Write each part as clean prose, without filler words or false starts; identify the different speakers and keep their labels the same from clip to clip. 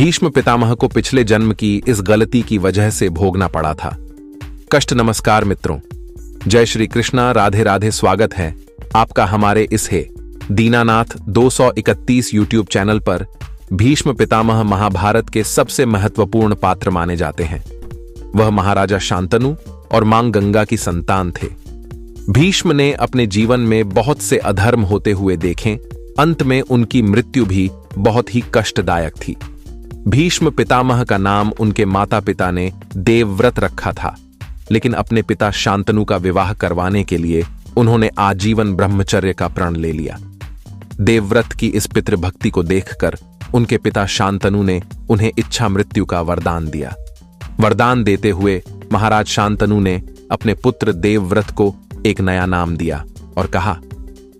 Speaker 1: भीष्म पितामह को पिछले जन्म की इस गलती की वजह से भोगना पड़ा था। कष्ट। नमस्कार मित्रों, जय श्री कृष्णा, राधे राधे। स्वागत है आपका हमारे इस हे दीनानाथ 231 यूट्यूब चैनल पर। भीष्म पितामह महाभारत के सबसे महत्वपूर्ण पात्र माने जाते हैं। वह महाराजा शांतनु और मां गंगा की संतान थे। भीष्म ने अपने जीवन में बहुत से अधर्म होते हुए देखे। अंत में उनकी मृत्यु भी बहुत ही कष्टदायक थी। भीष्म पितामह का नाम उनके माता पिता ने देवव्रत रखा था, लेकिन अपने पिता शांतनु का विवाह करवाने के लिए उन्होंने आजीवन ब्रह्मचर्य का प्रण ले लिया। देवव्रत की इस पितृभक्ति को देखकर उनके पिता शांतनु ने उन्हें इच्छा मृत्यु का वरदान दिया। वरदान देते हुए महाराज शांतनु ने अपने पुत्र देवव्रत को एक नया नाम दिया और कहा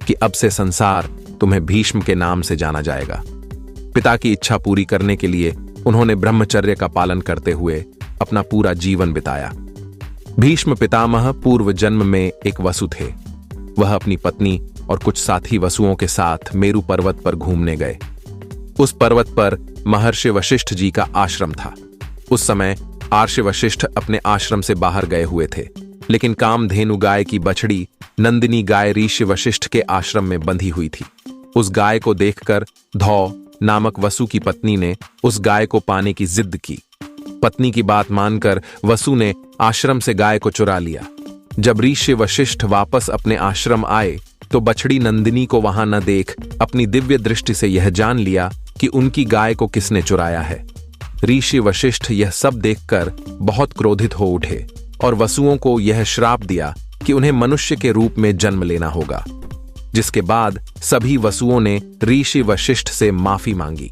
Speaker 1: कि अब से संसार तुम्हें भीष्म के नाम से जाना जाएगा। पिता की इच्छा पूरी करने के लिए उन्होंने ब्रह्मचर्य का पालन करते हुए अपना पूरा जीवन बिताया। भीष्म पितामह पूर्व जन्म में एक वसु थे। वह अपनी पत्नी और कुछ साथी वसुओं के साथ मेरु पर्वत पर घूमने गए। उस पर्वत पर महर्षि वशिष्ठ जी का आश्रम था। उस समय आर्षि वशिष्ठ अपने आश्रम से बाहर गए हुए थे, लेकिन कामधेनु गाय की बछड़ी नंदिनी गाय ऋषि वशिष्ठ के आश्रम में बंधी हुई थी। उस गाय को देखकर धौ नामक वसु की पत्नी ने उस गाय को पाने की जिद की। पत्नी की बात मानकर वसु ने आश्रम से गाय को चुरा लिया। जब ऋषि वशिष्ठ वापस अपने आश्रम आए तो बछड़ी नंदिनी को वहां न देख अपनी दिव्य दृष्टि से यह जान लिया कि उनकी गाय को किसने चुराया है। ऋषि वशिष्ठ यह सब देखकर बहुत क्रोधित हो उठे और वसुओं को यह श्राप दिया कि उन्हें मनुष्य के रूप में जन्म लेना होगा। जिसके बाद सभी वसुओं ने ऋषि वशिष्ठ से माफी मांगी।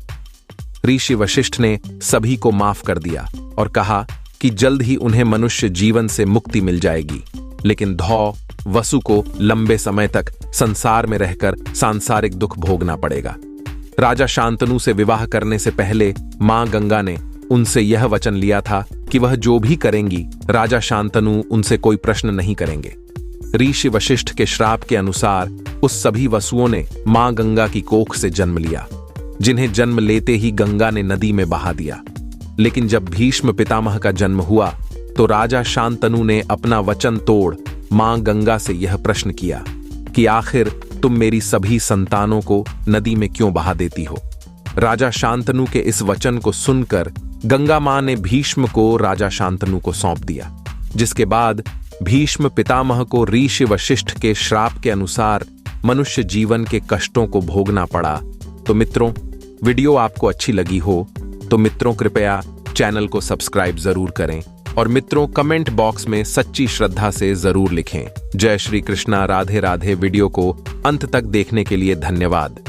Speaker 1: ऋषि वशिष्ठ ने सभी को माफ कर दिया और कहा कि जल्द ही उन्हें मनुष्य जीवन से मुक्ति मिल जाएगी, लेकिन धौ वसु को लंबे समय तक संसार में रहकर सांसारिक दुख भोगना पड़ेगा। राजा शांतनु से विवाह करने से पहले मां गंगा ने उनसे यह वचन लिया था कि वह जो भी करेंगी राजा शांतनु उनसे कोई प्रश्न नहीं करेंगे। ऋषि वशिष्ठ के श्राप के अनुसार उस सभी वसुओं ने मां गंगा की कोख से जन्म लिया, जिन्हें जन्म लेते ही गंगा ने नदी में बहा दिया। लेकिन जब भीष्म पितामह का जन्म हुआ तो राजा शांतनु ने अपना वचन तोड़ मां गंगा से यह प्रश्न किया कि आखिर तुम मेरी सभी संतानों को नदी में क्यों बहा देती हो। राजा शांतनु के इस वचन को सुनकर गंगा मां ने भीष्म को राजा शांतनु को सौंप दिया, जिसके बाद भीष्म पितामह को ऋषि वशिष्ठ के श्राप के अनुसार मनुष्य जीवन के कष्टों को भोगना पड़ा। तो मित्रों, वीडियो आपको अच्छी लगी हो तो मित्रों कृपया चैनल को सब्सक्राइब जरूर करें और मित्रों कमेंट बॉक्स में सच्ची श्रद्धा से जरूर लिखें। जय श्री कृष्णा, राधे राधे। वीडियो को अंत तक देखने के लिए धन्यवाद।